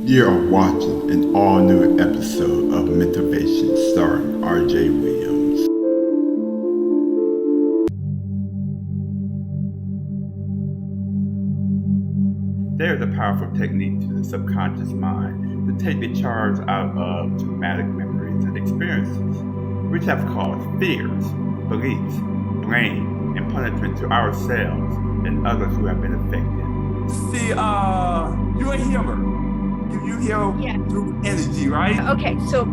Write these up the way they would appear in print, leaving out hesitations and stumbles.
You are watching an all-new episode of Vations starring R.J. Williams. There is a powerful technique to the subconscious mind to take the charge out of traumatic memories and experiences, which have caused fears, beliefs, blame, and punishment to ourselves and others who have been affected. See, you're a healer. You heal through energy, right? Okay, so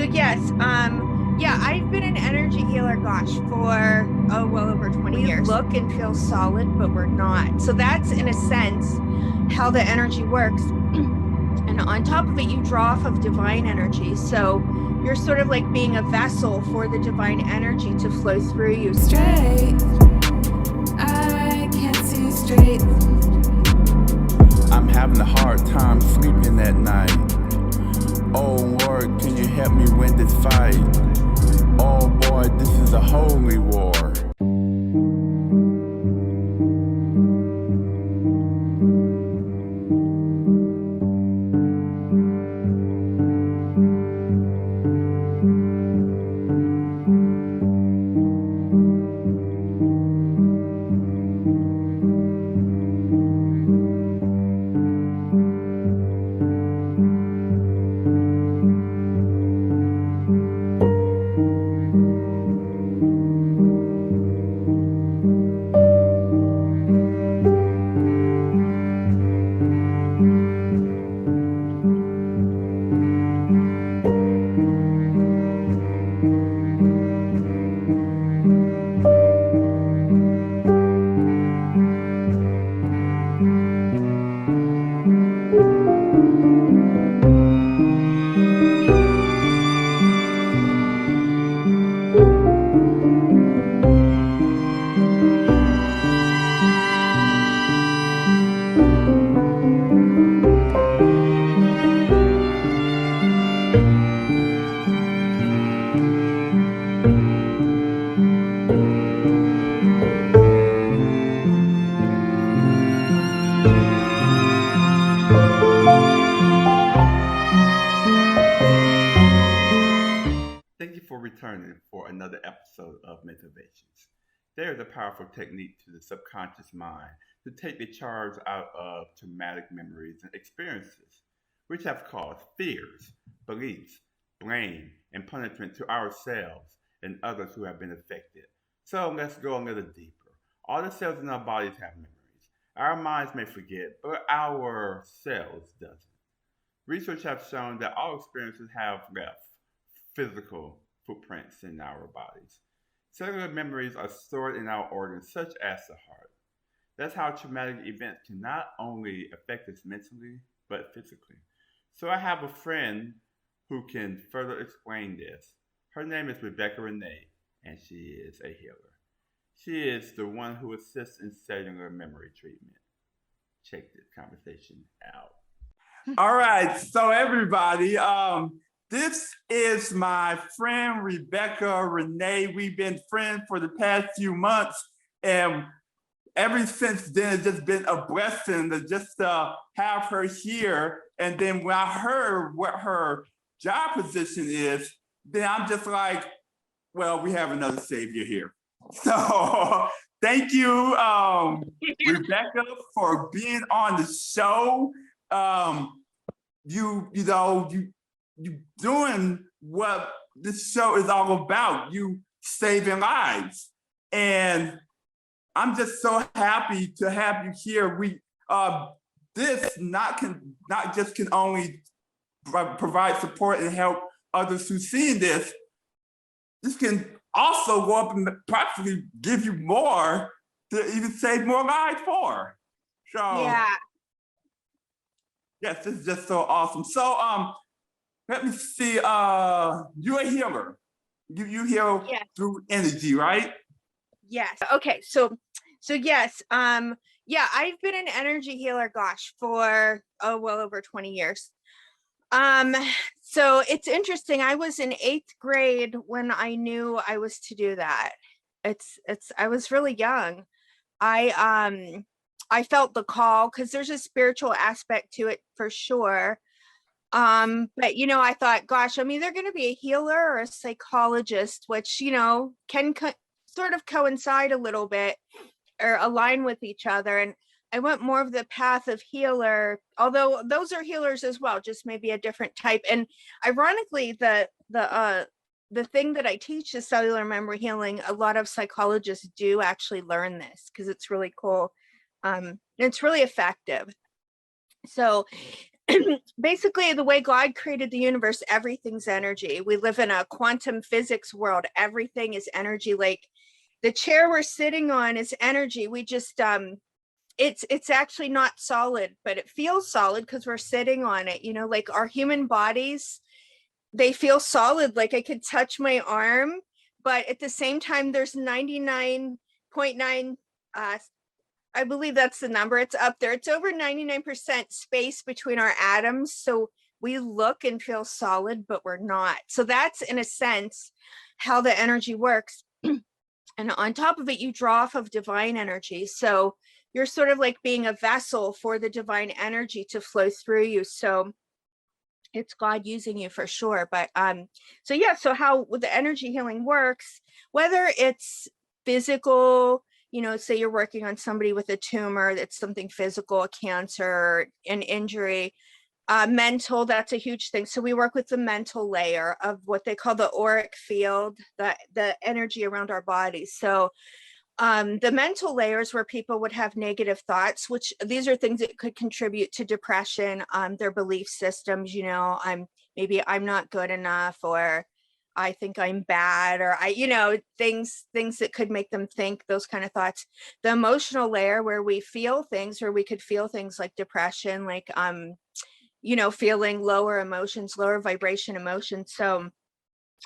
yes, yeah, I've been an energy healer, gosh, for well over 20 years. We look and feel solid, but we're not. So that's in a sense how the energy works. And on top of it, you draw off of divine energy. So you're sort of like being a vessel for the divine energy to flow through you. Straight, I can't see straight. I'm having a hard time sleeping at night. Oh Lord, can you help me win this fight? Oh boy, this is a holy war. Thank you for returning for another episode of Vations. There is a powerful technique to the subconscious mind to take the charge out of traumatic memories and experiences, which have caused fears, beliefs, blame, and punishment to ourselves and others who have been affected. So let's go a little deeper. All the cells in our bodies have memories. Our minds may forget, but our cells doesn't. Research has shown that all experiences have left physical footprints in our bodies. Cellular memories are stored in our organs, such as the heart. That's how traumatic events can not only affect us mentally, but physically. So I have a friend who can further explain this. Her name is Rebekah Renee, and she is a healer. She is the one who assists in cellular memory treatment. Check this conversation out. All right, so everybody, this is my friend Rebekah Renee. We've been friends for the past few months, and ever since then, it's just been a blessing to just have her here. And then when I heard what her job position is, then I'm just like, well, we have another savior here. So thank you, Rebekah, for being on the show. You doing what this show is all about. You saving lives, and I'm just so happy to have you here. We this not just can only provide support and help others who see this. This can also go up and possibly give you more to even save more lives for. So Yeah. yes, this is just so awesome. So let me see. You're a healer. You heal through energy, right? Yes. Okay. So yes. Yeah, I've been an energy healer, gosh, for well over 20 years. So it's interesting. I was in 8th grade when I knew I was to do that. I was really young. I felt the call because there's a spiritual aspect to it for sure. But I thought, gosh, I'm either going to be a healer or a psychologist, which, can sort of coincide a little bit or align with each other. And I went more of the path of healer, although those are healers as well, just maybe a different type. And ironically, the thing that I teach is cellular memory healing. A lot of psychologists do actually learn this because it's really cool. And it's really effective. So basically, the way God created the universe, everything's energy. We live in a quantum physics world. Everything is energy. Like the chair we're sitting on is energy. We just it's actually not solid, but it feels solid because we're sitting on it. Like our human bodies, they feel solid. Like I could touch my arm, but at the same time, there's 99.9 I believe that's the number. It's up there. It's over 99% space between our atoms. So we look and feel solid, but we're not. So that's, in a sense, how the energy works. And on top of it, you draw off of divine energy. So you're sort of like being a vessel for the divine energy to flow through you. So it's God using you for sure. But so how the energy healing works, whether it's physical, say you're working on somebody with a tumor, that's something physical, a cancer, an injury, mental, that's a huge thing. So we work with the mental layer of what they call the auric field, the energy around our bodies. So the mental layers where people would have negative thoughts, which these are things that could contribute to depression, their belief systems, I'm not good enough, or I think I'm bad, or things that could make them think those kind of thoughts. The emotional layer where we feel things, where we could feel things like depression, like, feeling lower emotions, lower vibration emotions. So,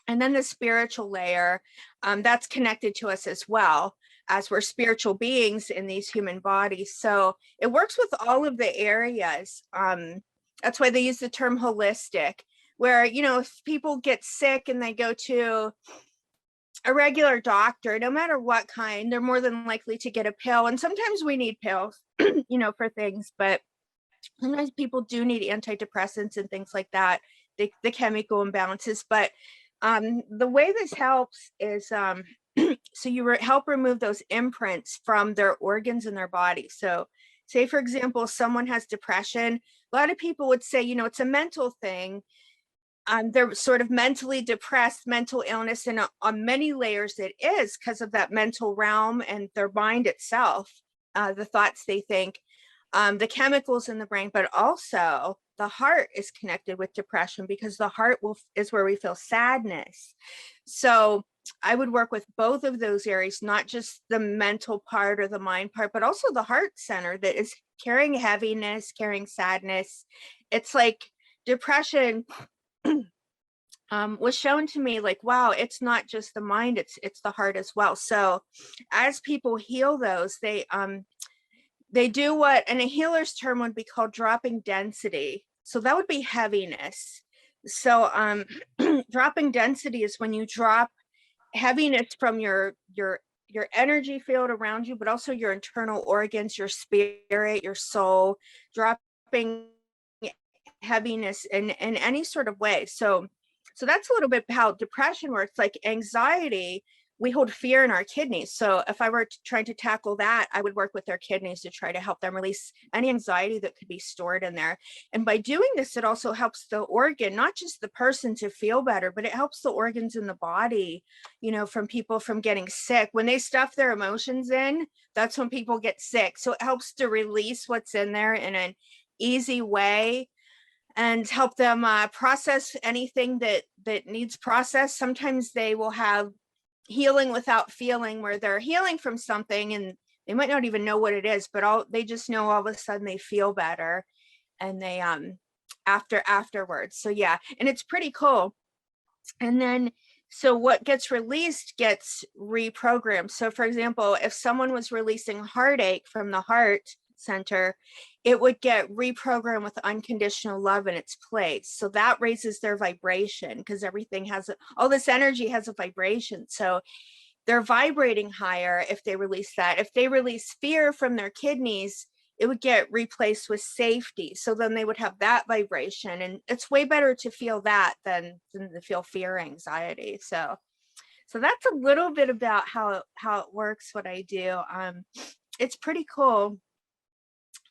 and then the spiritual layer, that's connected to us as well, as we're spiritual beings in these human bodies. So it works with all of the areas. That's why they use the term holistic, where, if people get sick and they go to a regular doctor, no matter what kind, they're more than likely to get a pill. And sometimes we need pills, for things, but sometimes people do need antidepressants and things like that, the chemical imbalances. But the way this helps is, so you help remove those imprints from their organs in their body. So say, for example, someone has depression. A lot of people would say, it's a mental thing. They're sort of mentally depressed, mental illness, and on many layers it is because of that mental realm and their mind itself, the thoughts they think, the chemicals in the brain, but also the heart is connected with depression because the heart is where we feel sadness. So I would work with both of those areas, not just the mental part or the mind part, but also the heart center that is carrying heaviness, carrying sadness. It's like depression was shown to me like, wow, it's not just the mind, it's the heart as well. So as people heal those, they do what, and a healer's term would be called dropping density. So that would be heaviness. So dropping density is when you drop heaviness from your energy field around you, but also your internal organs, your spirit, your soul, dropping heaviness in any sort of way. So that's a little bit how depression works. Like anxiety, we hold fear in our kidneys. So if I were trying to tackle that, I would work with their kidneys to try to help them release any anxiety that could be stored in there. And by doing this, it also helps the organ, not just the person, to feel better, but it helps the organs in the body, from people from getting sick. When they stuff their emotions in, that's when people get sick. So it helps to release what's in there in an easy way and help them process anything that needs processed. Sometimes they will have healing without feeling, where they're healing from something and they might not even know what it is, but they just know all of a sudden they feel better, and they afterwards. So yeah, and it's pretty cool. And then so what gets released gets reprogrammed. So for example, if someone was releasing heartache from the heart center, it would get reprogrammed with unconditional love in its place. So that raises their vibration, because everything has all this energy has a vibration. So they're vibrating higher if they release that. If they release fear from their kidneys, it would get replaced with safety. So then they would have that vibration, and it's way better to feel that than to feel fear, anxiety. So that's a little bit about how it works, what I do. It's pretty cool.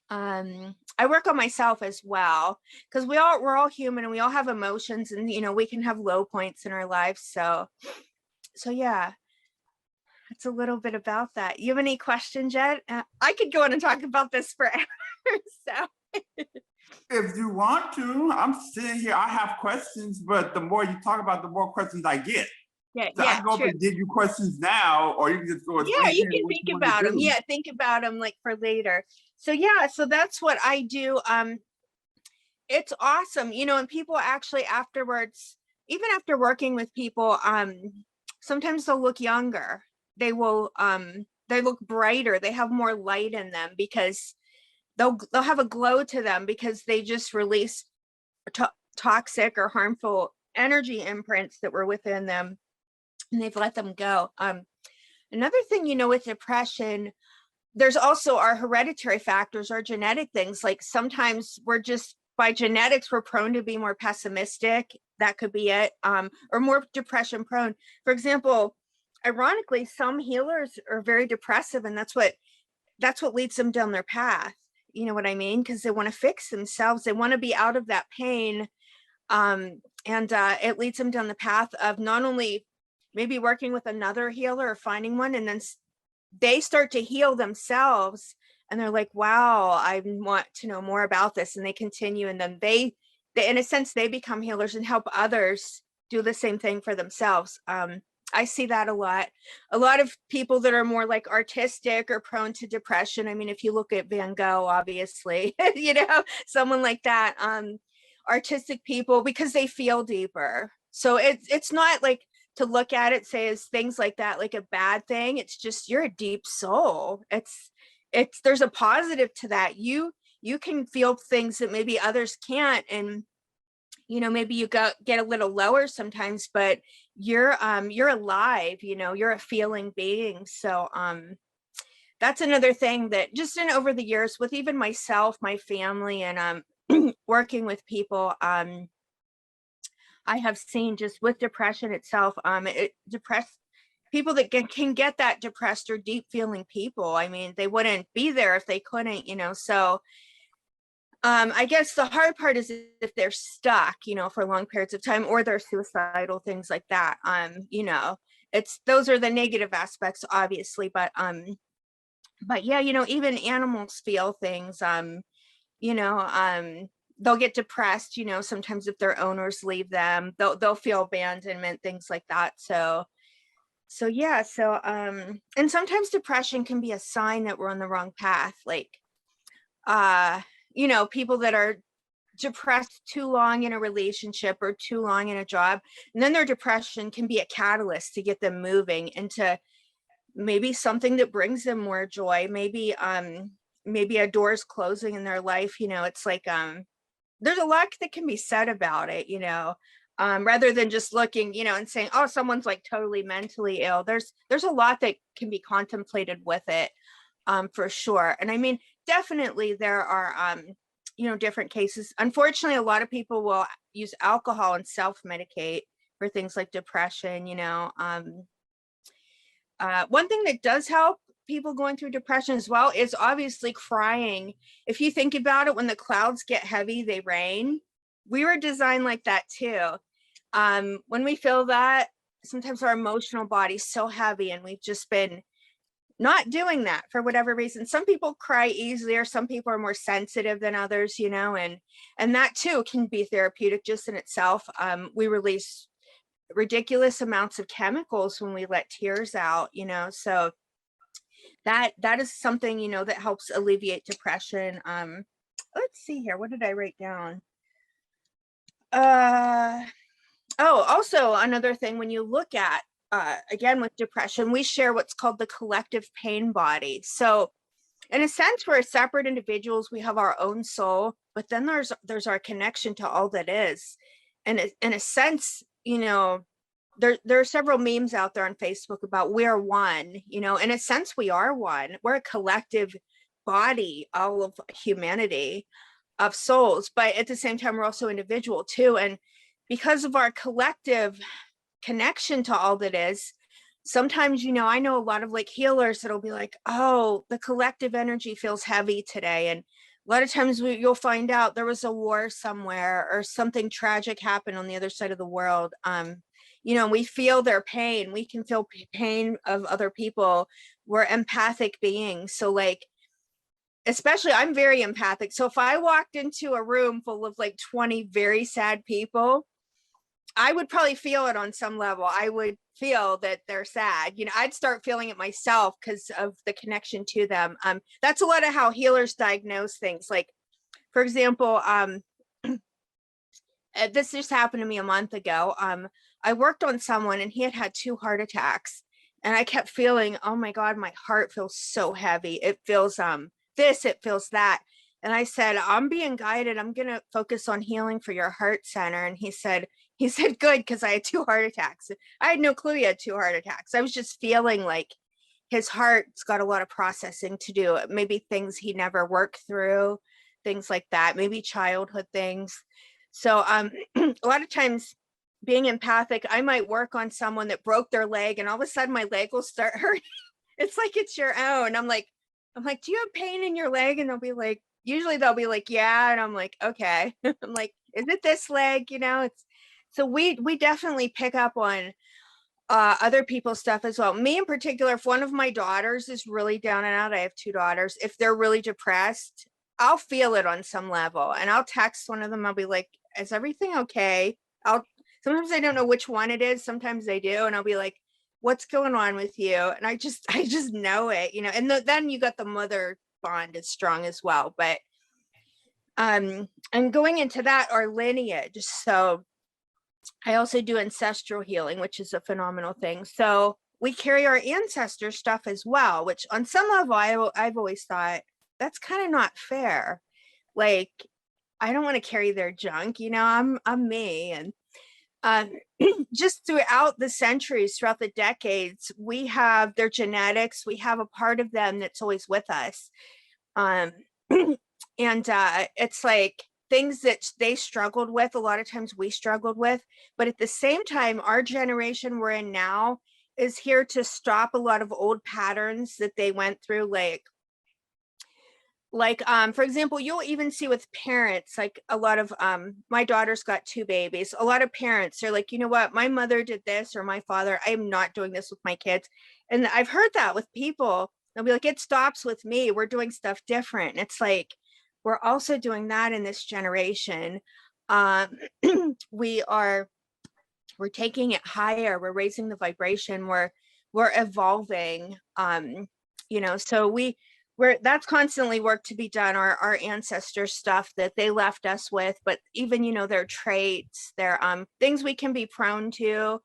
I work on myself as well, because we're all human, and we all have emotions, and we can have low points in our lives. So yeah, it's a little bit about that. You have any questions yet? I could go on and talk about this forever. So If you want to, I'm sitting here, I have questions, but the more you talk about, the more questions I get. yeah, So I can go up true. and give you questions now, or you can just go. Yeah, you can think about them. Yeah, think about them like for later. So yeah, so that's what I do. It's awesome, and people actually afterwards, even after working with people, sometimes they'll look younger. They will, they look brighter. They have more light in them, because they'll have a glow to them, because they just released toxic or harmful energy imprints that were within them, and they've let them go. Another thing, with depression, there's also our hereditary factors, our genetic things. Like sometimes we're just, by genetics, we're prone to be more pessimistic. That could be it. Or more depression prone. For example, ironically, some healers are very depressive, and that's what leads them down their path. You know what I mean? Because they want to fix themselves. They want to be out of that pain. And it leads them down the path of not only maybe working with another healer or finding one, and then they start to heal themselves, and they're like, wow, I want to know more about this, and they continue, and then they in a sense, they become healers and help others do the same thing for themselves. I see that a lot of people that are more like artistic or prone to depression. I mean, if you look at Van Gogh, obviously, someone like that, artistic people, because they feel deeper. So it's not like to look at it, say, as things like that, like a bad thing. It's just, you're a deep soul. There's a positive to that. You can feel things that maybe others can't. And, maybe you get a little lower sometimes, but you're alive, you're a feeling being. So, that's another thing that just over the years with even myself, my family, and, working with people, I have seen just with depression itself, depressed people that can get that depressed or deep feeling people. I mean, they wouldn't be there if they couldn't, so I guess the hard part is if they're stuck, for long periods of time, or they're suicidal, things like that. Those are the negative aspects, obviously, but yeah, even animals feel things, they'll get depressed, sometimes if their owners leave them, they'll feel abandonment, things like that. So yeah, and sometimes depression can be a sign that we're on the wrong path. Like, people that are depressed too long in a relationship or too long in a job, and then their depression can be a catalyst to get them moving into maybe something that brings them more joy. Maybe a door's closing in their life. It's like, there's a lot that can be said about it, rather than just looking, and saying, oh, someone's like totally mentally ill. There's a lot that can be contemplated with it, for sure. And I mean, definitely there are, different cases. Unfortunately, a lot of people will use alcohol and self-medicate for things like depression. One thing that does help people going through depression as well is obviously crying. If you think about it, when the clouds get heavy, they rain. We were designed like that too. When we feel that, sometimes our emotional body's so heavy, and we've just been not doing that for whatever reason. Some people cry easily, or some people are more sensitive than others, and that too can be therapeutic just in itself. We release ridiculous amounts of chemicals when we let tears out, so that is something, that helps alleviate depression. Let's see here, what did I write down? Also another thing, when you look at, again, with depression, we share what's called the collective pain body. So in a sense, we're separate individuals. We have our own soul, but then there's our connection to all that is. And in a sense, there are several memes out there on Facebook about we're one, in a sense, we are one. We're a collective body all of humanity, of souls, but at the same time we're also individual too. And because of our collective connection to all that is, sometimes, you know, I know a lot of like healers that'll be like, oh, the collective energy feels heavy today. And a lot of times you'll find out there was a war somewhere or something tragic happened on the other side of the world. You know, we feel their pain. We can feel pain of other people. We're empathic beings. So like, especially I'm very empathic. So if I walked into a room full of like 20 very sad people, I would probably feel it on some level. I would feel that they're sad. You know, I'd start feeling it myself because of the connection to them. That's a lot of how healers diagnose things. Like, for example, this just happened to me a month ago. I worked on someone and he had had 2 heart attacks. And I kept feeling, oh my God, my heart feels so heavy. It feels this, it feels that. And I said, I'm being guided. I'm going to focus on healing for your heart center. And he said, good, because I had 2 heart attacks. I had no clue he had 2 heart attacks. I was just feeling like his heart's got a lot of processing to do. Maybe things he never worked through, things like that, maybe childhood things. So a lot of times being empathic, I might work on someone that broke their leg and all of a sudden my leg will start hurting. It's like it's your own. I'm like, do you have pain in your leg? And usually they'll be like, yeah. And I'm like, okay. I'm like, is it this leg? You know, so we definitely pick up on other people's stuff as well. Me in particular, if one of my daughters is really down and out, I have 2 daughters. If they're really depressed, I'll feel it on some level and I'll text one of them. I'll be like, is everything okay? Sometimes I don't know which one it is. Sometimes I do. And I'll be like, what's going on with you? And I just know it, you know, and then you got the mother bond is strong as well. But, and going into that, our lineage. So I also do ancestral healing, which is a phenomenal thing. So we carry our ancestor stuff as well, which on some level, I've always thought that's kind of not fair. Like, I don't want to carry their junk, you know, I'm me. And just throughout the centuries, throughout the decades, we have their genetics, we have a part of them that's always with us. And it's like things that they struggled with, a lot of times we struggled with, but at the same time, our generation we're in now is here to stop a lot of old patterns that they went through, like for example, you'll even see with parents, like a lot of my daughter's got 2 babies. A lot of parents are like, you know what, my mother did this, or my father, I am not doing this with my kids. And I've heard that with people. They'll be like, it stops with me, we're doing stuff different. And it's like, we're also doing that in this generation. We're taking it higher, we're raising the vibration, we're evolving, you know, so that's constantly work to be done, our ancestors stuff that they left us with, but even, you know, their traits, their things we can be prone to,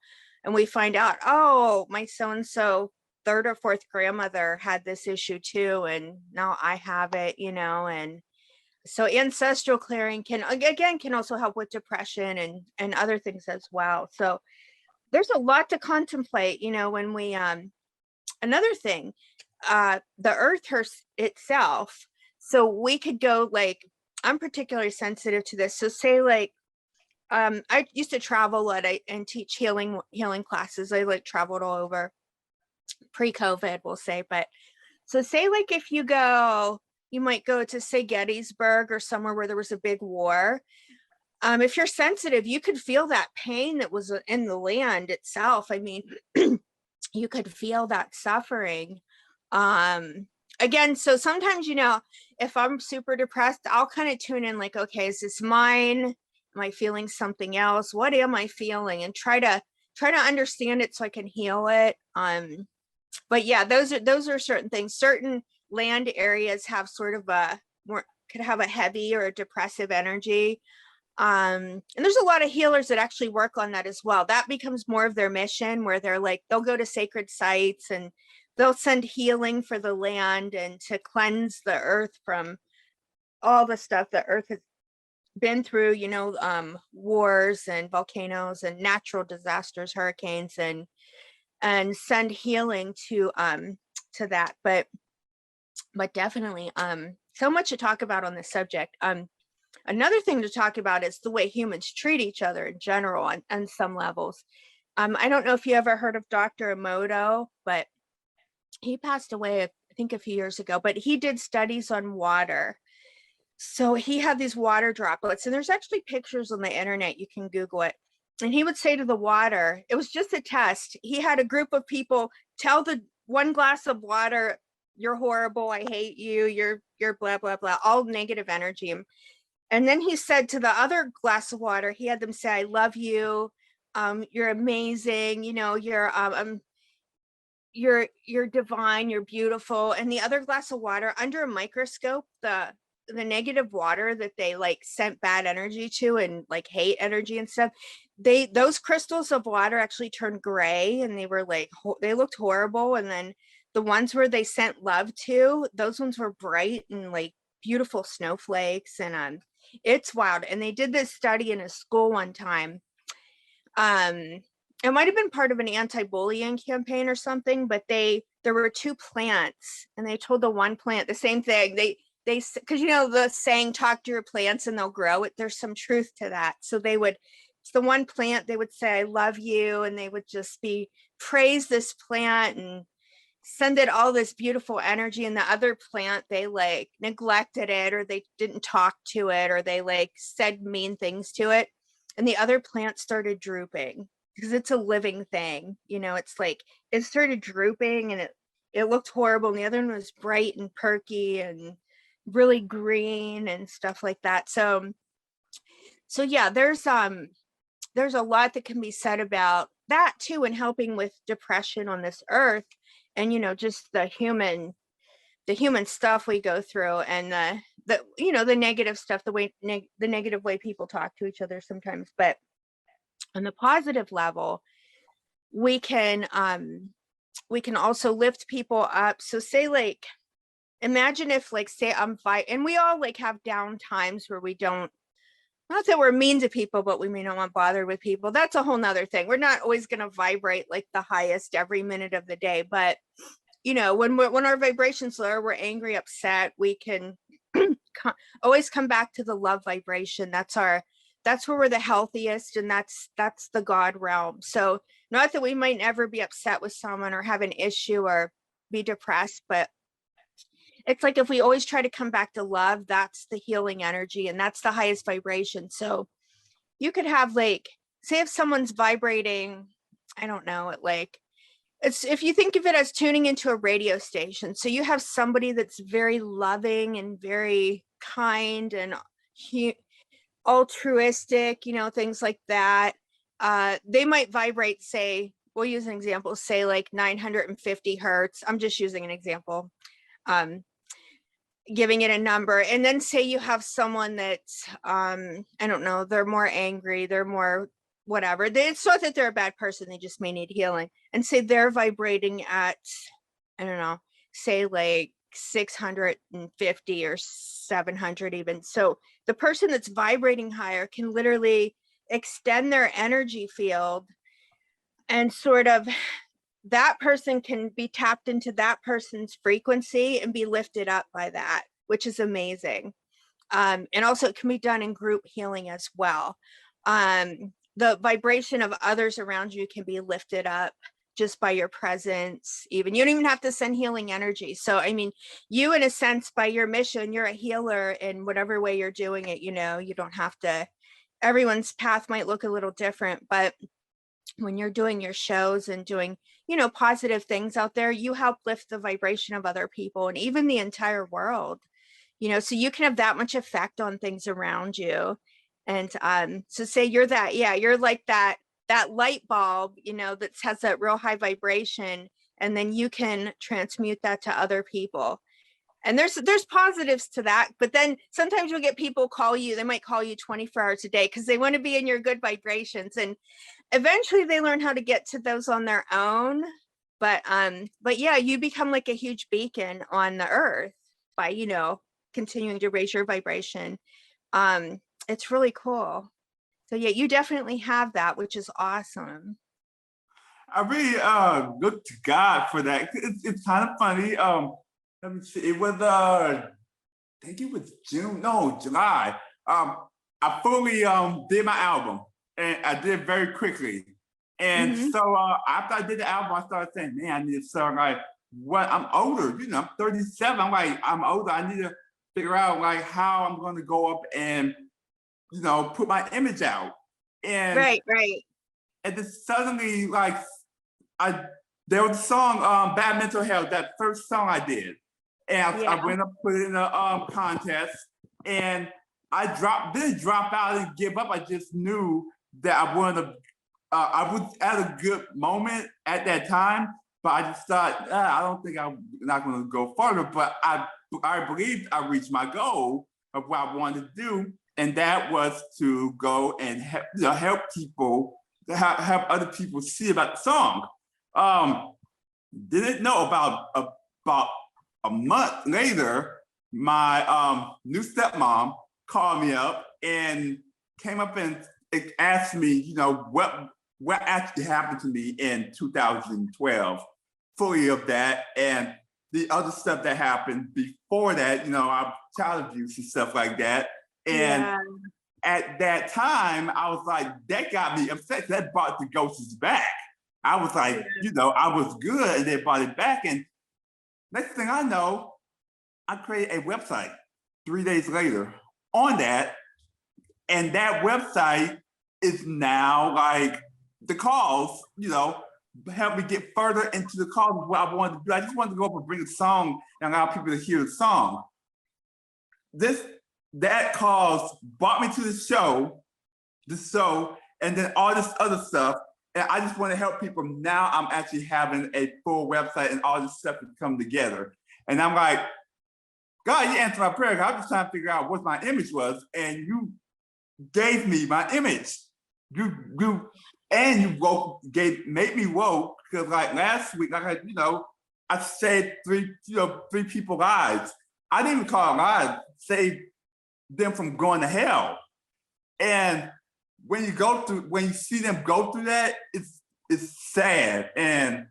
and we find out, oh, my so-and-so 3rd or 4th grandmother had this issue too, and now I have it, you know. And so ancestral clearing can also help with depression and other things as well. So there's a lot to contemplate, you know, when we another thing, the earth itself. So we could go, like, I'm particularly sensitive to this. So say like, I used to travel a lot and teach healing classes. I like traveled all over pre-COVID, we'll say. But so say like if you might go to say Gettysburg or somewhere where there was a big war. If you're sensitive, you could feel that pain that was in the land itself. I mean, you could feel that suffering. Again, so sometimes, you know, if I'm super depressed, I'll kind of tune in like, okay, is this mine? Am I feeling something else? What am I feeling? And try to understand it so I can heal it. But yeah, those are certain things. Certain land areas have sort of could have a heavy or a depressive energy. And there's a lot of healers that actually work on that as well. That becomes more of their mission, where they're like, they'll go to sacred sites and they'll send healing for the land and to cleanse the earth from all the stuff the earth has been through, you know, wars and volcanoes and natural disasters, hurricanes, and send healing to that. But but definitely, so much to talk about on this subject. Another thing to talk about is the way humans treat each other in general on some levels. I don't know if you ever heard of Dr. Emoto, but he passed away, I think, a few years ago, but he did studies on water. So he had these water droplets, and there's actually pictures on the internet. You can Google it. And he would say to the water, it was just a test. He had a group of people tell the one glass of water, "You're horrible. I hate you. You're blah, blah, blah," all negative energy. And then he said to the other glass of water, he had them say, "I love you. You're amazing. You know, you're divine, you're beautiful." And the other glass of water, under a microscope, the negative water that they like sent bad energy to and like hate energy and stuff, those crystals of water actually turned gray, and they were like they looked horrible. And then the ones where they sent love to, those ones were bright and like beautiful snowflakes. And it's wild. And they did this study in a school one time. It might have been part of an anti-bullying campaign or something, but there were two plants, and they told the one plant the same thing. They because you know the saying, "Talk to your plants and they'll grow." There's some truth to that. So it's the one plant, they would say, "I love you," and they would just praise this plant and send it all this beautiful energy. And the other plant, they like neglected it, or they didn't talk to it, or they like said mean things to it. And the other plant started drooping, because it's a living thing. You know, it's like it started drooping, and it looked horrible. And the other one was bright and perky and really green and stuff like that. So yeah, there's a lot that can be said about that too, in helping with depression on this earth. And, you know, just the human stuff we go through, and the you know, the negative stuff, the negative way people talk to each other sometimes. But on the positive level, we can also lift people up. So say, like, imagine if, like, say and we all like have down times where we don't, not that we're mean to people, but we may not want bothered with people. That's a whole nother thing. We're not always going to vibrate like the highest every minute of the day. But, you know, when our vibration's lower, we're angry, upset, we can always come back to the love vibration. That's where we're the healthiest, and that's the God realm. So not that we might never be upset with someone or have an issue or be depressed, but it's like if we always try to come back to love, that's the healing energy, and that's the highest vibration. So you could have, like, say if someone's vibrating, I don't know, like, it's, if you think of it as tuning into a radio station. So you have somebody that's very loving and very kind and altruistic, you know, things like that. They might vibrate, say, we'll use an example, say like 950 hertz. I'm just using an example. Giving it a number. And then say you have someone that's I don't know, they're more angry, they're more whatever. It's not that they're a bad person, they just may need healing. And say they're vibrating at, I don't know, say like 650 or 700 even. So the person that's vibrating higher can literally extend their energy field, and sort of that person can be tapped into that person's frequency and be lifted up by that, which is amazing. And also it can be done in group healing as well. The vibration of others around you can be lifted up just by your presence. Even you don't even have to send healing energy. So, I mean, you, in a sense, by your mission, you're a healer in whatever way you're doing it. You know, you don't have to, everyone's path might look a little different, but when you're doing your shows and doing, you know, positive things out there, you help lift the vibration of other people and even the entire world, you know, so you can have that much effect on things around you. And so say you're that, yeah, you're like that light bulb, you know, that has that real high vibration, and then you can transmute that to other people. And there's positives to that, but then sometimes you'll get people call you, they might call you 24 hours a day because they want to be in your good vibrations, and eventually they learn how to get to those on their own. But yeah, you become like a huge beacon on the earth by, you know, continuing to raise your vibration. It's really cool. So yeah, you definitely have that, which is awesome. I really look to God for that. It's kind of funny. let me see. It was I think it was July. I fully did my album, and I did it very quickly. And so after I did the album, I started saying, man, I need to start like what I'm older, I'm 37. I'm like, I'm older. I need to figure out like how I'm going to go up and, put my image out. And Right. and then suddenly like there was a song, Bad Mental Health, that first song I did. And I went up, put it in a contest, and didn't drop out and give up. I just knew that I wanted to, I was at a good moment at that time, but I just thought, I don't think I'm not going to go further, but I believed I reached my goal of what I wanted to do. And that was to go and help people, help other people see about the song. Didn't know about a month later, my new stepmom called me up and came up and asked me, what actually happened to me in 2012, fully of that, and the other stuff that happened before that, child abuse and stuff like that. And at that time, I was like, that got me upset. That brought the ghosts back. I was like, I was good, and they brought it back. And next thing I know, I created a website 3 days later on that. And that website is now like the cause, help me get further into the cause of what I wanted to do. I just wanted to go up and bring a song and allow people to hear the song. That cause brought me to the show, and then all this other stuff. And I just want to help people. Now I'm actually having a full website and all this stuff to come together. And I'm like, God, you answered my prayer. I was just trying to figure out what my image was, and you gave me my image. You made me woke, because like last week, I saved three people's lives. I didn't even call it lives, saved them from going to hell. And when you see them go through that, it's sad. And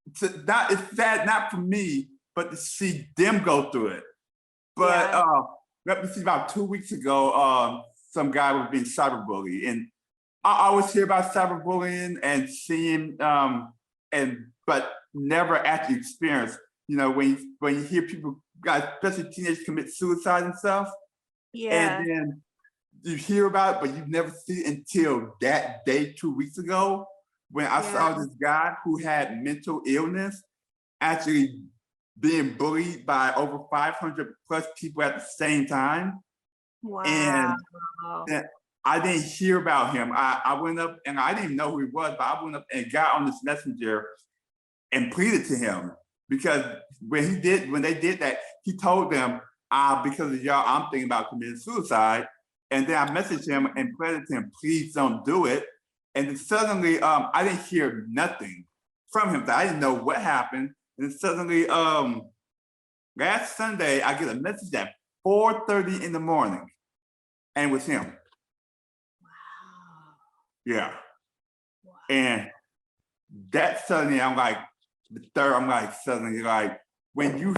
it's sad not for me, but to see them go through it. But let me see, about 2 weeks ago, some guy was being cyberbullied, and I always hear about cyberbullying and seeing, but never actually experienced. When you hear people, especially teenagers, commit suicide and stuff, and then you hear about it, but you never see it until that day 2 weeks ago, when I saw this guy who had mental illness actually being bullied by over 500 plus people at the same time. Wow. And I didn't hear about him. I went up, and I didn't even know who he was, but I went up and got on this messenger and pleaded to him, because when they did that, he told them, because of y'all, I'm thinking about committing suicide. And then I messaged him and pleaded to him, please don't do it. And then suddenly, I didn't hear nothing from him. I didn't know what happened. And then suddenly, last Sunday, I get a message at 4:30 in the morning, and it was him. Wow. Yeah. Wow. And that suddenly, suddenly like, when you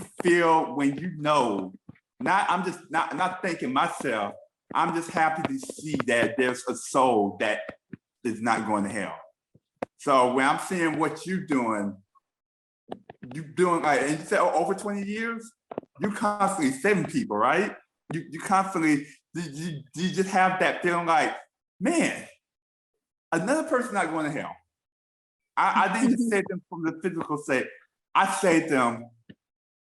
know, I'm not thinking myself, I'm just happy to see that there's a soul that is not going to hell. So when I'm seeing what you're doing like, and you said over 20 years, you constantly saving people, right? You constantly, you just have that feeling like, man, another person not going to hell. I didn't just save them from the physical state. I saved them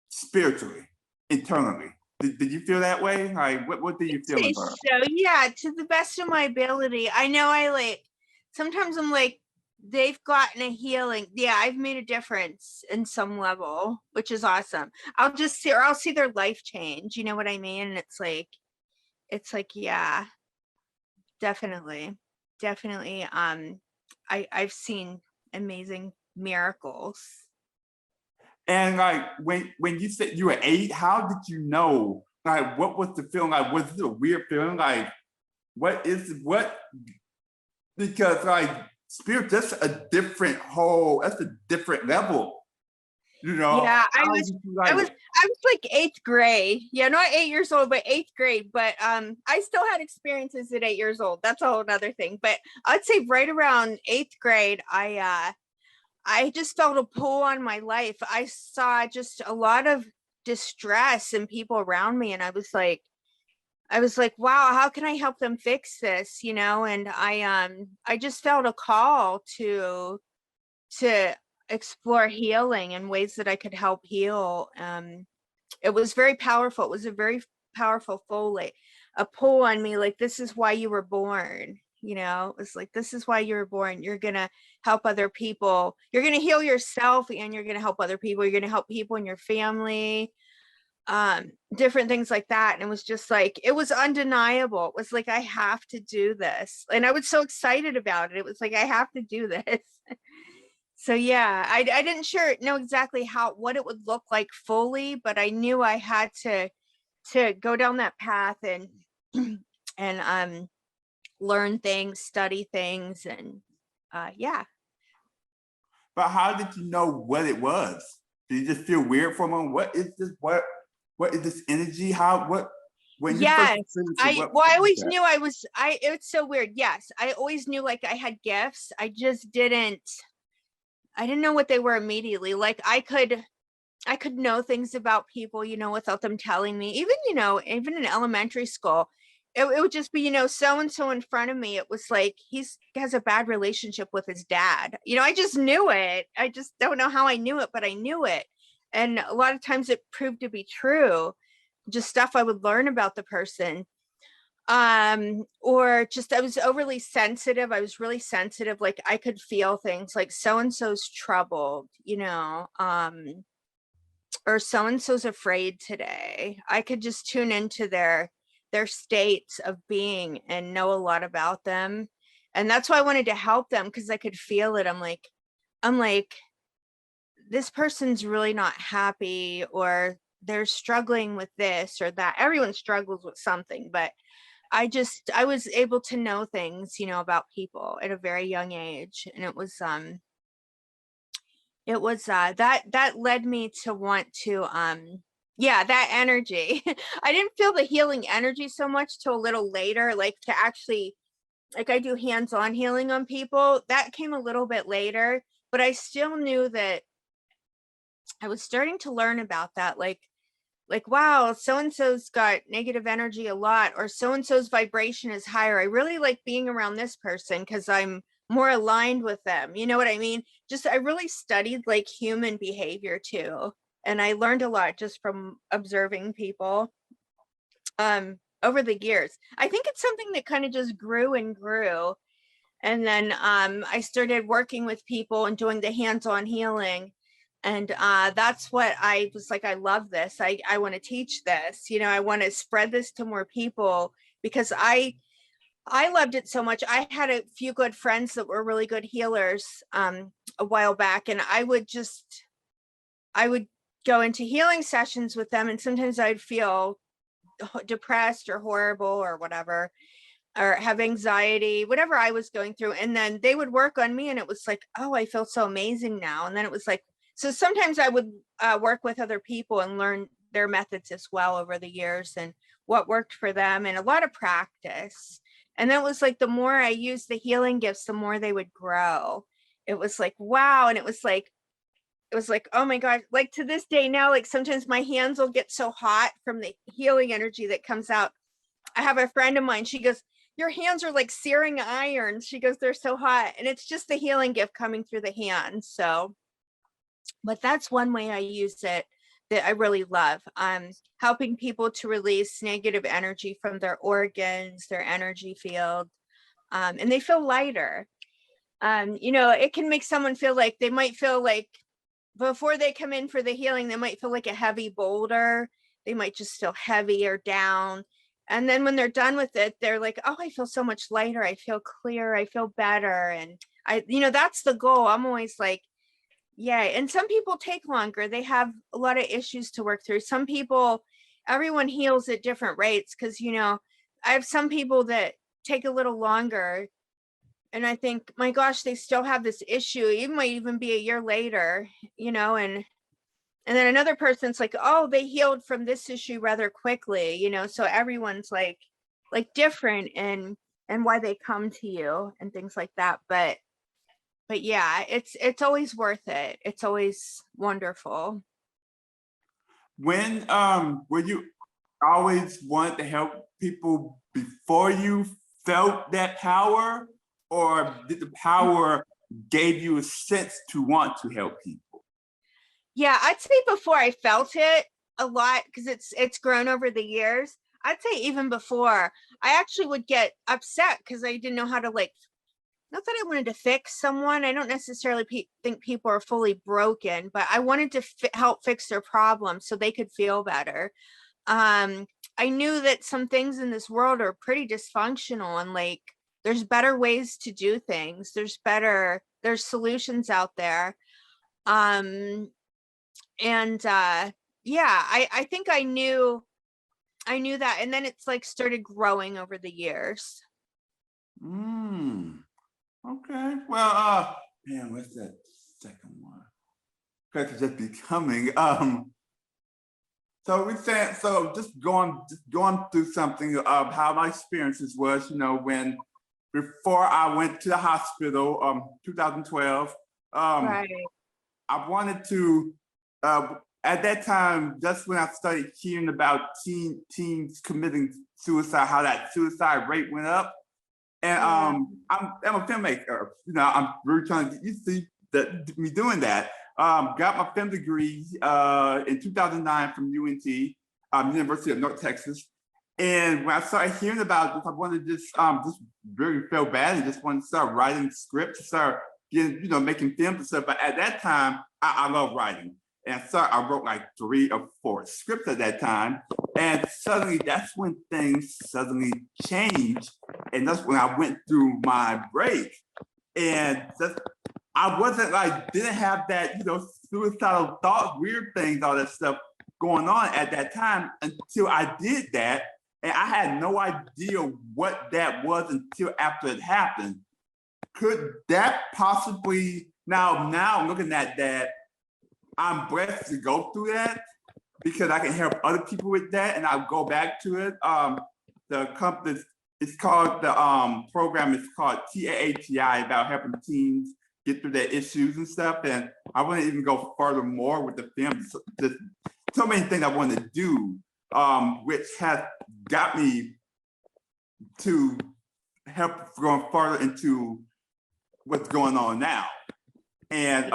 spiritually, internally. Did you feel that way? Like, what did you feel about it? So yeah, to the best of my ability. I know sometimes I'm like, they've gotten a healing. Yeah, I've made a difference in some level, which is awesome. I'll see their life change. You know what I mean? And it's like, yeah, definitely. I've seen amazing miracles. And like, when you said you were 8, how did you know? Like, what was the feeling like? Was it a weird feeling? Like, because like, spirit, that's a different level. You know, Yeah, I was just like, I was like 8th grade. Yeah, not 8 years old, but 8th grade. But I still had experiences at 8 years old. That's a whole other thing. But I'd say right around 8th grade, I just felt a pull on my life. I saw just a lot of distress in people around me, and I was like, wow, how can I help them fix this? You know, and I just felt a call to explore healing and ways that I could help heal. It was very powerful. It was a very powerful a pull on me, like, this is why you were born. You know, it's like, this is why you were born. You're gonna help other people. You're gonna heal yourself, and you're gonna help other people. You're gonna help people in your family, different things like that. And it was just like, it was undeniable. It was like, I have to do this. And I was so excited about it. It was like, I have to do this. So yeah, I didn't know exactly what it would look like fully, but I knew I had to go down that path and and learn things, study things, and yeah. but how did you know what it was? Did you just feel weird for a moment? What is this? What is this energy? When you first Yes, experienced it, I always knew it's so weird. Yes, I always knew, like, I had gifts. I just I didn't know what they were immediately. Like, I could know things about people, you know, without them telling me. Even, you know, even in elementary school, it would just be, you know, so and so in front of me. It was like, he has a bad relationship with his dad. You know, I just knew it. I just don't know how I knew it, but I knew it. And a lot of times it proved to be true. Just stuff I would learn about the person. Or just, I was overly sensitive. I was really sensitive. Like, I could feel things like, so and so's troubled, you know, or so and so's afraid today. I could just tune into their states of being and know a lot about them. And that's why I wanted to help them, because I could feel it. I'm like, this person's really not happy, or they're struggling with this or that. Everyone struggles with something, but I was able to know things, you know, about people at a very young age. And it was that led me to want to yeah, that energy. I didn't feel the healing energy so much till a little later, like, to actually, like, I do hands-on healing on people. That came a little bit later, but I still knew that I was starting to learn about that. Like, wow, so-and-so's got negative energy a lot, or so-and-so's vibration is higher. I really like being around this person because I'm more aligned with them. You know what I mean? Just, I really studied, like, human behavior too. And I learned a lot just from observing people over the years. I think it's something that kind of just grew and grew. And then I started working with people and doing the hands-on healing. And that's what I was like, I love this. I want to teach this, you know, I want to spread this to more people, because I loved it so much. I had a few good friends that were really good healers a while back, and I would go into healing sessions with them, and sometimes I'd feel depressed or horrible or whatever, or have anxiety, whatever I was going through. And then they would work on me, and it was like, oh, I feel so amazing now. And then it was like, so sometimes I would work with other people and learn their methods as well over the years, and what worked for them, and a lot of practice. And then it was like, the more I used the healing gifts, the more they would grow. It was like, wow. And it was like, oh my God, like, to this day now, like, sometimes my hands will get so hot from the healing energy that comes out. I have a friend of mine, she goes, your hands are like searing irons. She goes, they're so hot. And it's just the healing gift coming through the hands. So, but that's one way I use it that I really love. Helping people to release negative energy from their organs, their energy field, and they feel lighter. You know, it can make someone feel like, they might feel like, before they come in for the healing, they might feel like a heavy boulder. They might just feel heavy or down. And then when they're done with it, they're like, oh, I feel so much lighter. I feel clear. I feel better. And you know, that's the goal. I'm always like, yeah. And some people take longer. They have a lot of issues to work through. Some people, everyone heals at different rates. Cause, you know, I have some people that take a little longer, and I think, my gosh, they still have this issue. It might even be a year later, you know, and And then another person's like, oh, they healed from this issue rather quickly, you know, so everyone's like different and why they come to you and things like that. But yeah, it's always worth it. It's always wonderful. When were you always wanted to help people before you felt that power, or did the power gave you a sense to want to help people? Yeah, I'd say before I felt it a lot, because it's grown over the years. I'd say even before, I actually would get upset because I didn't know how to, like, not that I wanted to fix someone. I don't necessarily think people are fully broken, but I wanted to help fix their problems so they could feel better. I knew that some things in this world are pretty dysfunctional, and like there's better ways to do things. There's solutions out there. Yeah, I think I knew that, and then it's like started growing over the years. Okay. Well, man, what's that second one? Because it's just becoming. So we said, so just going through something of how my experiences was, you know, when before I went to the hospital, 2012. Right. I wanted to. At that time, that's when I started hearing about teens committing suicide, how that suicide rate went up. And I'm a filmmaker. You know, I'm really trying to get used to me doing that. Got my film degree in 2009 from UNT, University of North Texas. And when I started hearing about this, I wanted to just really feel bad and just wanted to start writing scripts, start getting, you know, making films and stuff. But at that time, I love writing. And so I wrote like 3 or 4 scripts at that time. And suddenly, that's when things suddenly changed. And that's when I went through my break. And I wasn't like, didn't have that, you know, suicidal thoughts, weird things, all that stuff going on at that time until I did that. And I had no idea what that was until after it happened. Could that possibly, now looking at that, I'm blessed to go through that because I can help other people with that, and I'll go back to it. The company, it's called, the program is called TAATI, about helping teens get through their issues and stuff. And I want to even go further more with the film. There's so many things I want to do, which has got me to help going further into what's going on now. And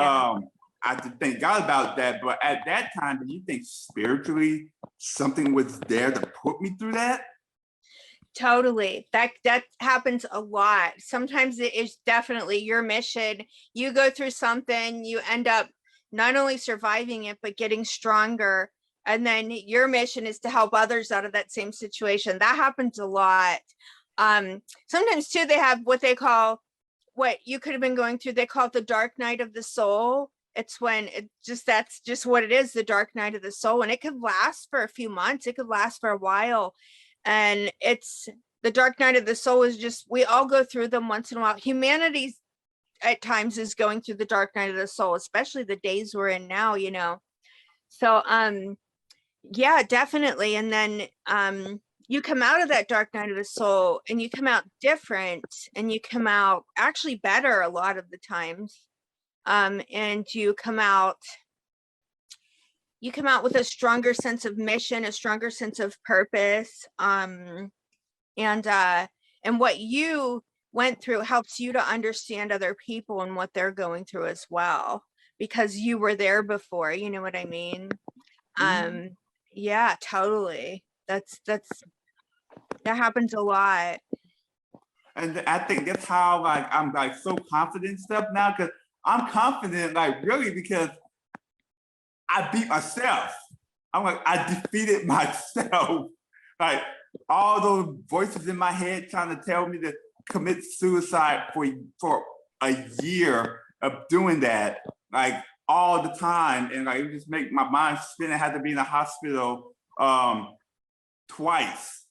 I have to thank God about that. But at that time, do you think spiritually something was there to put me through that? Totally. That happens a lot. Sometimes it is definitely your mission. You go through something, you end up not only surviving it, but getting stronger. And then your mission is to help others out of that same situation. That happens a lot. Sometimes too, they have what they call, what you could have been going through, they call it the dark night of the soul. It's when that's just what it is, the dark night of the soul. And it could last for a few months. It could last for a while. And it's the dark night of the soul is just, we all go through them once in a while. Humanity at times is going through the dark night of the soul, especially the days we're in now, you know? So, yeah, definitely. And then, you come out of that dark night of the soul and you come out different, and you come out actually better a lot of the times. And you come out with a stronger sense of mission, a stronger sense of purpose. And what you went through helps you to understand other people and what they're going through as well, because you were there before, you know what I mean? Yeah, totally. That happens a lot. And I think that's how, like, I'm like so confident and stuff now, because I'm confident, like, really, because I beat myself. I'm like, I defeated myself. Like, all those voices in my head trying to tell me to commit suicide for a year of doing that, like, all the time. And like, it would just make my mind spin. I had to be in the hospital twice.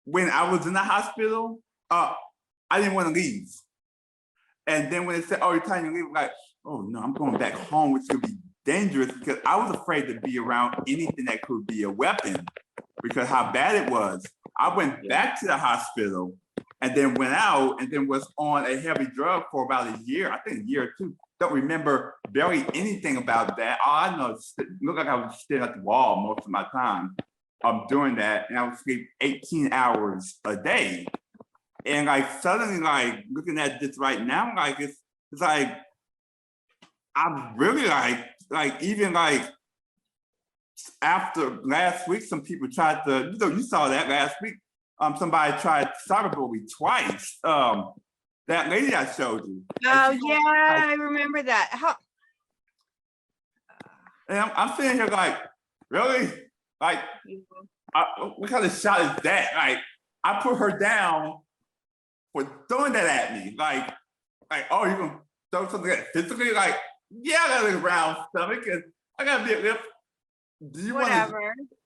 When I was in the hospital, I didn't want to leave. And then when they said, oh, you're trying to leave, like, oh no, I'm going back home, which could be dangerous because I was afraid to be around anything that could be a weapon because how bad it was. I went back to the hospital and then went out and then was on a heavy drug for about a year, I think a year or two. Don't remember barely anything about that. All I know is it looked like I was staring at the wall most of my time doing that. And I would sleep 18 hours a day. And like suddenly like looking at this right now, like it's like, I'm really like even like after last week, some people tried to, you saw that last week. Somebody tried to cyberbully me twice. That lady I showed you. Oh yeah, I remember that. How? And I'm sitting here like, really? Like, what kind of shot is that? Like, I put her down for throwing that at me. Like, oh, you gonna throw something at physically? Like, yeah, I got a round stomach and I got a big lip. Do you want to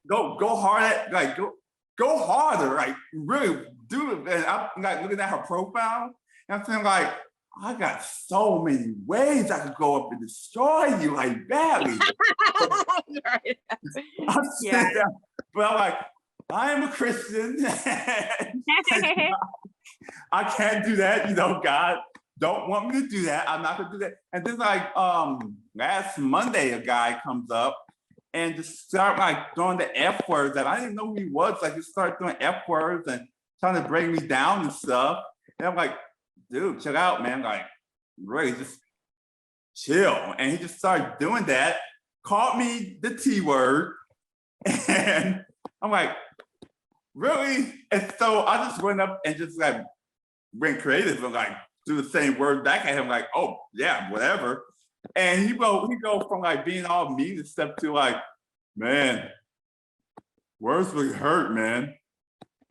go hard at like go harder? Like really do it. And I'm like looking at her profile and I'm feeling like I got so many ways I could go up and destroy you like badly. But I'm like, I am a Christian. I can't do that, God don't want me to do that. I'm not gonna do that. And then like last Monday, a guy comes up and just start like throwing the F words that I didn't know who he was. Like he started throwing F words and trying to bring me down and stuff. And I'm like, dude, chill out, man. Like, really just chill. And he just started doing that, called me the T word. And I'm like, really? And so I just went up and just like went creative and like do the same word back at him, like, oh yeah, whatever. And he go from like being all mean and stuff to like, man, words really hurt, man.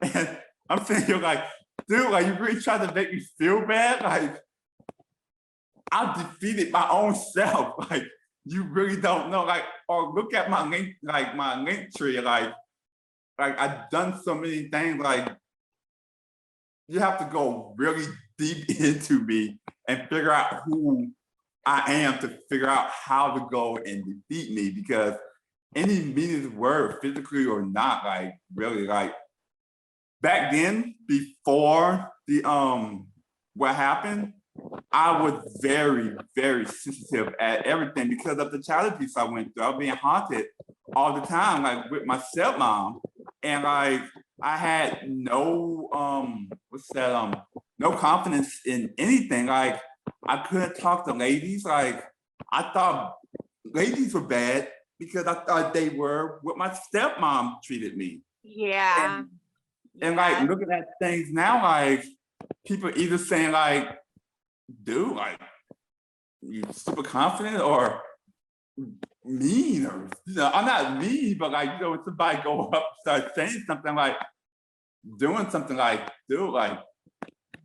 And I'm sitting here like, dude, like you really tried to make me feel bad? Like I defeated my own self. Like you really don't know. Like, or look at my link, like my link tree, like I've done so many things, like you have to go really deep into me and figure out who I am to figure out how to go and defeat me, because any meaningless word, physically or not, like really, like back then, before the what happened, I was very, very sensitive at everything because of the child abuse I went through. I was being haunted all the time, like with my stepmom, and like I had no no confidence in anything. Like I couldn't talk to ladies. Like I thought ladies were bad because I thought they were what my stepmom treated me. Yeah. And like looking at things now, like people either saying like, dude, like you super confident or mean, or I'm not mean, but like when somebody go up start saying something like doing something like, dude, like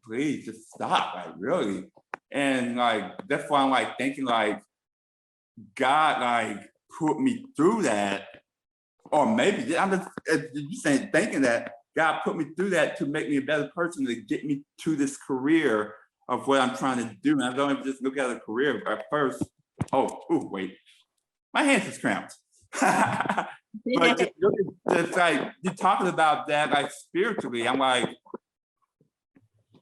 please just stop, like really. And like that's why I'm like thinking like God like put me through that, or maybe I'm just you saying thinking that God put me through that to make me a better person, to get me to this career of what I'm trying to do. And I don't even just look at a career at first. Wait, my hands is cramped. But it's like you're talking about that like spiritually. I'm like,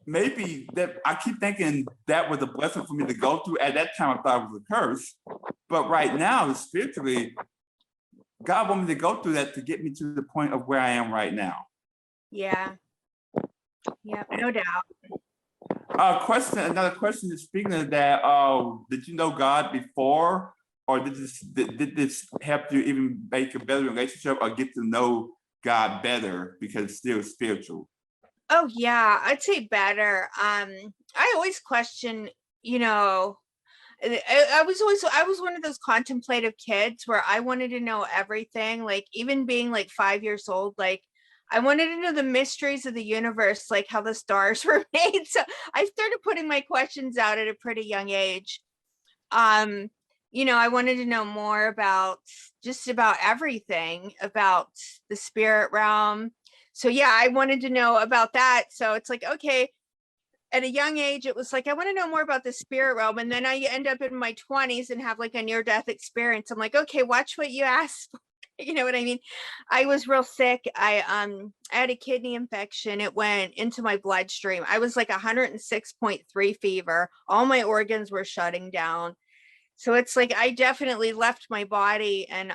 maybe that I keep thinking that was a blessing for me to go through. At that time, I thought it was a curse. But right now, spiritually, God wanted me to go through that to get me to the point of where I am right now. Yeah. Yeah, no doubt. Another question is, speaking of that, did you know God before, or did this help you even make a better relationship or get to know God better because it's still spiritual? Oh yeah, I'd say better. I always question, I was one of those contemplative kids where I wanted to know everything, like even being like 5 years old, like I wanted to know the mysteries of the universe, like how the stars were made. So I started putting my questions out at a pretty young age. I wanted to know more about just about everything, about the spirit realm. So yeah, I wanted to know about that. So it's like, okay, at a young age, it was like, I want to know more about the spirit realm. And then I end up in my 20s and have like a near-death experience. I'm like, okay, watch what you ask for. You know what I mean? I was real sick. I had a kidney infection. It went into my bloodstream. I was like 106.3 fever. All my organs were shutting down. So it's like I definitely left my body, and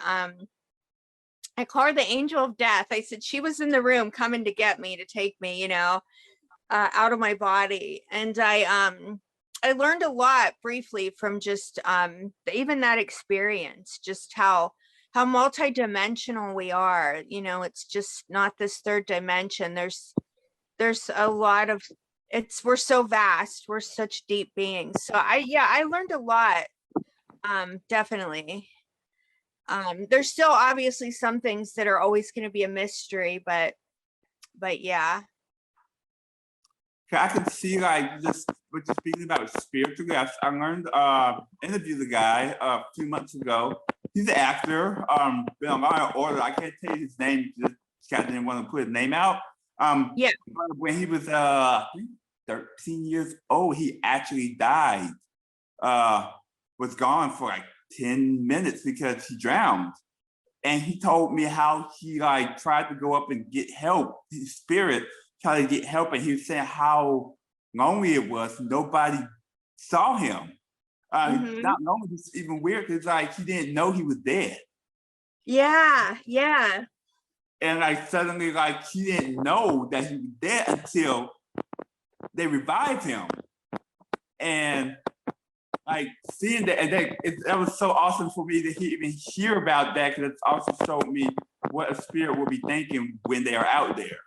I call her the angel of death. I said she was in the room coming to get me, to take me, you know, out of my body. And I learned a lot briefly from just even that experience, just how multidimensional we are. You know, it's just not this third dimension. There's a lot of we're so vast, we're such deep beings. So I learned a lot. Definitely. There's still obviously some things that are always going to be a mystery, but yeah. I can see like just what you're speaking about spiritually. I learned interviewed the guy a few months ago. He's an actor. Been on Law and Order. I can't tell you his name. Just guy didn't want to put his name out. Yeah. When he was I think 13 years old, he actually died. Was gone for like 10 minutes because he drowned. And he told me how he like tried to go up and get help. His spirit tried to get help, and he was saying how lonely it was. Nobody saw him. Not lonely, it's even weird because like he didn't know he was dead. Yeah. And like suddenly like he didn't know that he was dead until they revived him. And like seeing that, and that was so awesome for me to even hear about that, because it also showed me what a spirit will be thinking when they are out there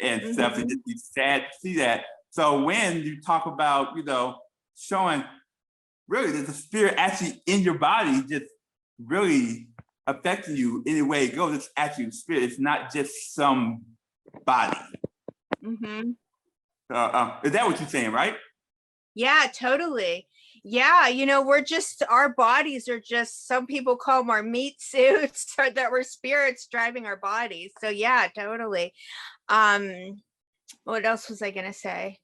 and stuff. And just be sad to see that. So when you talk about, you know, showing really there's a spirit actually in your body, just really affecting you any way it goes, it's actually a spirit. It's not just some body. Is that what you're saying, right? Yeah, totally. Yeah, you know, our bodies are just, some people call them our meat suits, or that we're spirits driving our bodies. So yeah, totally. What else was I gonna say?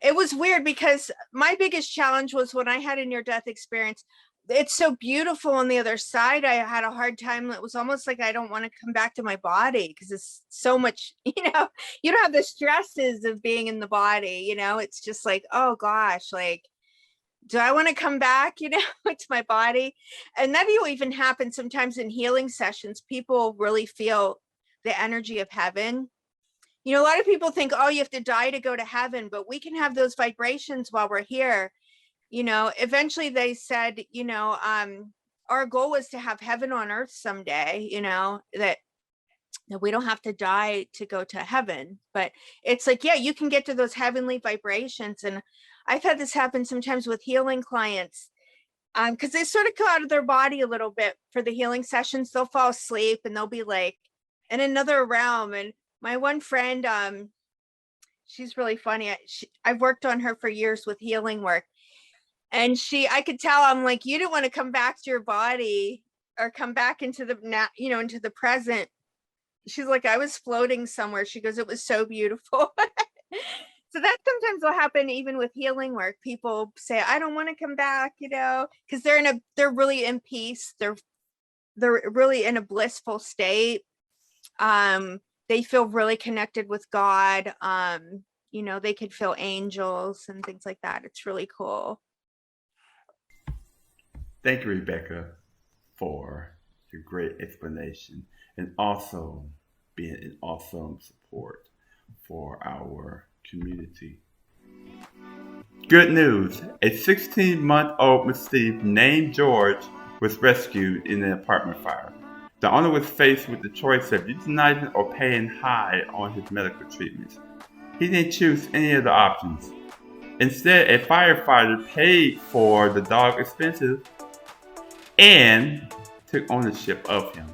It was weird because my biggest challenge was when I had a near-death experience. It's so beautiful on the other side. I had a hard time. It was almost like I don't want to come back to my body because it's so much, you know, you don't have the stresses of being in the body, you know, it's just like, oh gosh, like, do I want to come back, you know, to my body? And that will even happen sometimes in healing sessions. People really feel the energy of heaven. You know, a lot of people think, oh, you have to die to go to heaven, but we can have those vibrations while we're here. You know, eventually they said, you know, our goal was to have heaven on earth someday, you know, that we don't have to die to go to heaven. But it's like, yeah, you can get to those heavenly vibrations. And I've had this happen sometimes with healing clients, because they sort of go out of their body a little bit for the healing sessions. They'll fall asleep and they'll be like in another realm. And my one friend, she's really funny. I've worked on her for years with healing work. And I could tell, I'm like, you didn't want to come back to your body or come back into the, you know, into the present. She's like, I was floating somewhere. She goes, it was so beautiful. So that sometimes will happen even with healing work. People say, I don't want to come back, you know, because they're really in peace. They're really in a blissful state. They feel really connected with God. You know, they could feel angels and things like that. It's really cool. Thank you, Rebekah, for your great explanation and also being an awesome support for our community. Good news. A 16-month-old Steve named George was rescued in an apartment fire. The owner was faced with the choice of euthanizing or paying high on his medical treatments. He didn't choose any of the options. Instead, a firefighter paid for the dog's expenses and took ownership of him.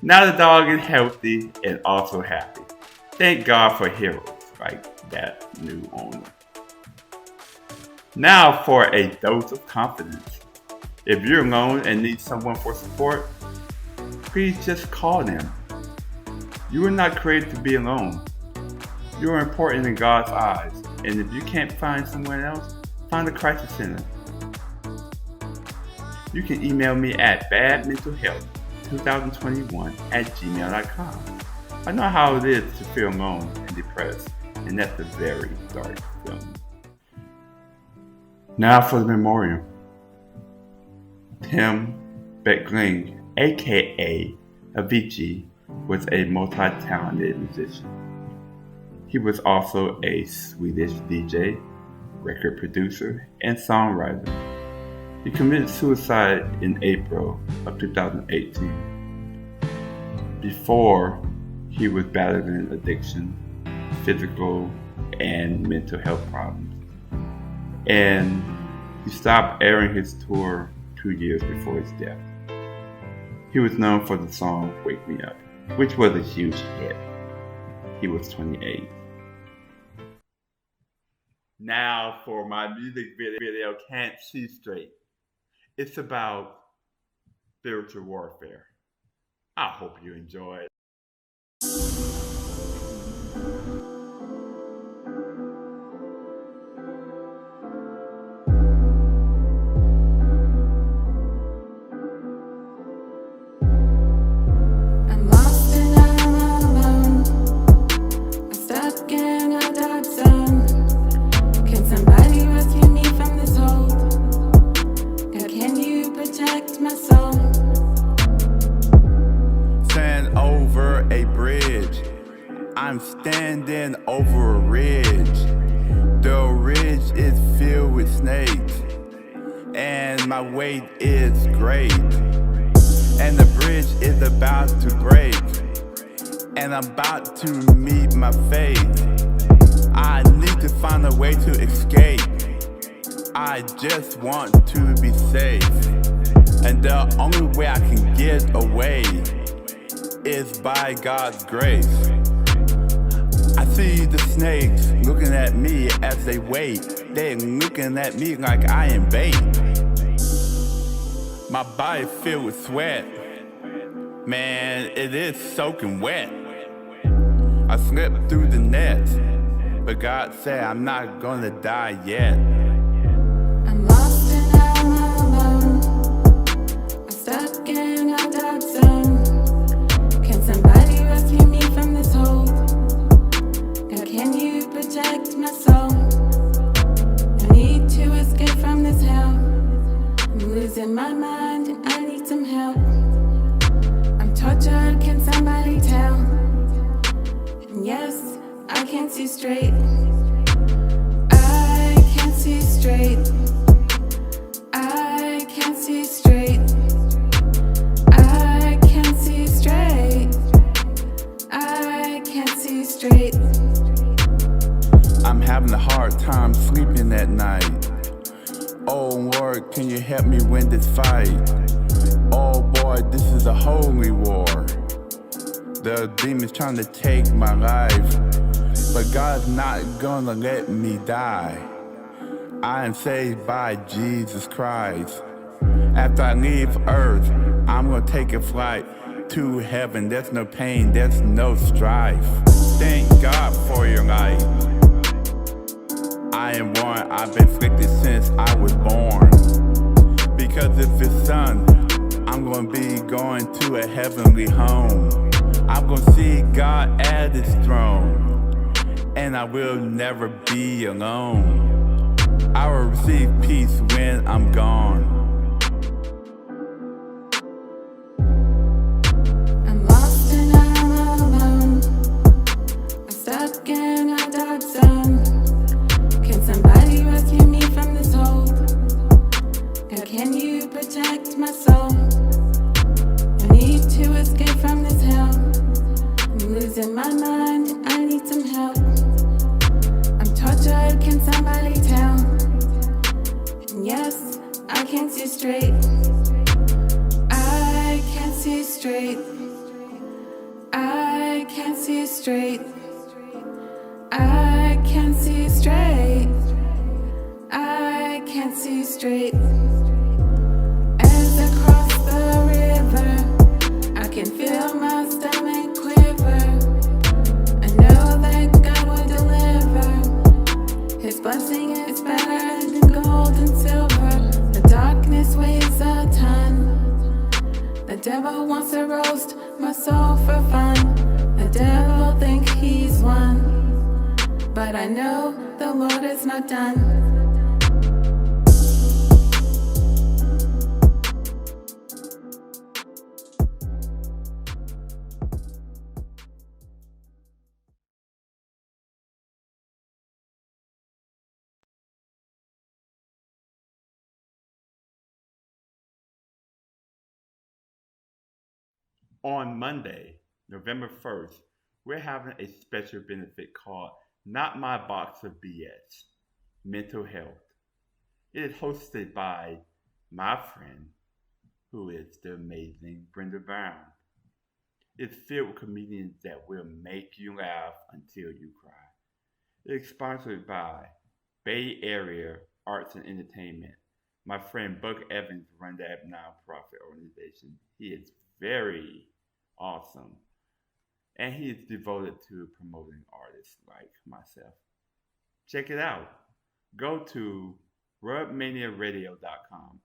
Now the dog is healthy and also happy. Thank God for heroes like that new owner. Now for a dose of confidence. If you're alone and need someone for support, please just call them. You were not created to be alone. You are important in God's eyes, And if you can't find someone else, find a crisis center. You can email me at badmentalhealth2021@gmail.com. I know how it is to feel alone and depressed, and that's a very dark feeling. Now for the memorial. Tim Beckling, aka Avicii, was a multi-talented musician. He was also a Swedish DJ, record producer, and songwriter. He committed suicide in April of 2018. Before, he was battling addiction, physical and mental health problems. And he stopped airing his tour 2 years before his death. He was known for the song Wake Me Up, which was a huge hit. He was 28. Now for my music video, Can't See Straight. It's about spiritual warfare. I hope you enjoy it. I'm lost and I'm alone. I'm stuck in a dark zone. Can somebody rescue me from this hold? God, can you protect my soul? Stand over a bridge. I'm standing over a ridge. The ridge is filled with snakes, and my weight is great. And the bridge is about to break, and I'm about to meet my fate. I need to find a way to escape. I just want to be safe, and the only way I can get away is by God's grace. I see the snakes looking at me as they wait. They're looking at me like I am bait. My body filled with sweat. Man, it is soaking wet. I slipped through the net, but God said I'm not gonna die yet. I'm lost and I'm alone. I'm stuck in a dark zone. Can somebody rescue me from this hold? God, can you protect my soul? I need to escape from this hell. I'm losing my mind and I need some help. I'm tortured, can somebody tell? And yes, I can't see straight. I can't see straight. I can't see straight. I can't see straight. I can't see straight. I'm having a hard time sleeping at night. Oh Lord, can you help me win this fight? Oh boy, this is a holy war. The demon's trying to take my life, but God's not gonna let me die. I am saved by Jesus Christ. After I leave earth, I'm gonna take a flight to heaven. There's no pain, there's no strife. Thank God for your life. I am one, I've been afflicted since I was born. Because of his son, I'm gonna be going to a heavenly home. I'm gonna see God at his throne, and I will never be alone. I will receive peace when I'm gone. I'm lost and I'm alone. I'm stuck in a dark zone. Can somebody rescue me from this hold? God, can you protect my soul? I need to escape from this hell. I'm losing my mind and I need some help. I'm tortured, can somebody tell? And yes, I can't see straight. I can't see straight. I can't see straight. I can't see straight. I can't see straight. As I cross the river, I can feel my stomach quiver. I know that God will deliver. sing it's better than gold and silver. The darkness weighs a ton. The devil wants to roast my soul for fun. The devil think he's won, but I know the Lord is not done. On Monday, November 1st, we're having a special benefit called Not My Box of BS, Mental Health. It is hosted by my friend, who is the amazing Brenda Brown. It's filled with comedians that will make you laugh until you cry. It's sponsored by Bay Area Arts and Entertainment. My friend Buck Evans runs that nonprofit organization. He is very awesome. And he is devoted to promoting artists like myself. Check it out. Go to rubmaniaradio.com.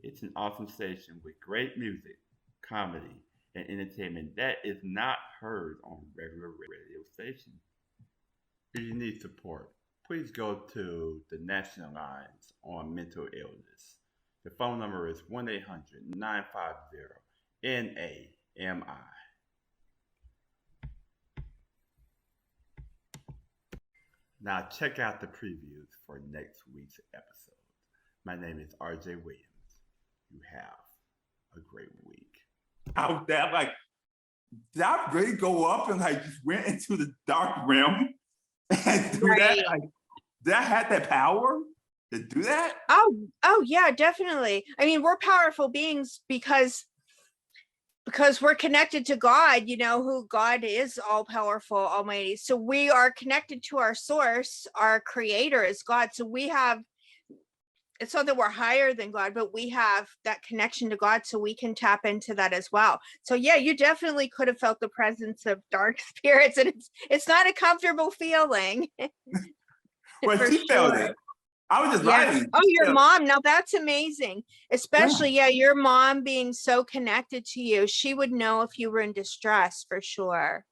It's an awesome station with great music, comedy, and entertainment that is not heard on regular radio stations. If you need support, please go to the National Lines on mental illness. The phone number is 1-800-950-NAMI. Now check out the previews for next week's episode. My name is RJ Williams. You have a great week. How that did I really go up and just went into the dark realm and do that? Did I have that power to do that? Oh yeah, definitely. I mean, we're powerful beings because we're connected to God, who God is all powerful, almighty. So we are connected to our source, our creator is God. So it's not that we're higher than God, but we have that connection to God, so we can tap into that as well. So yeah, you definitely could have felt the presence of dark spirits, and it's not a comfortable feeling. Well, she felt it. I was just writing. Oh, your mom. Now that's amazing. Especially, your mom being so connected to you. She would know if you were in distress for sure.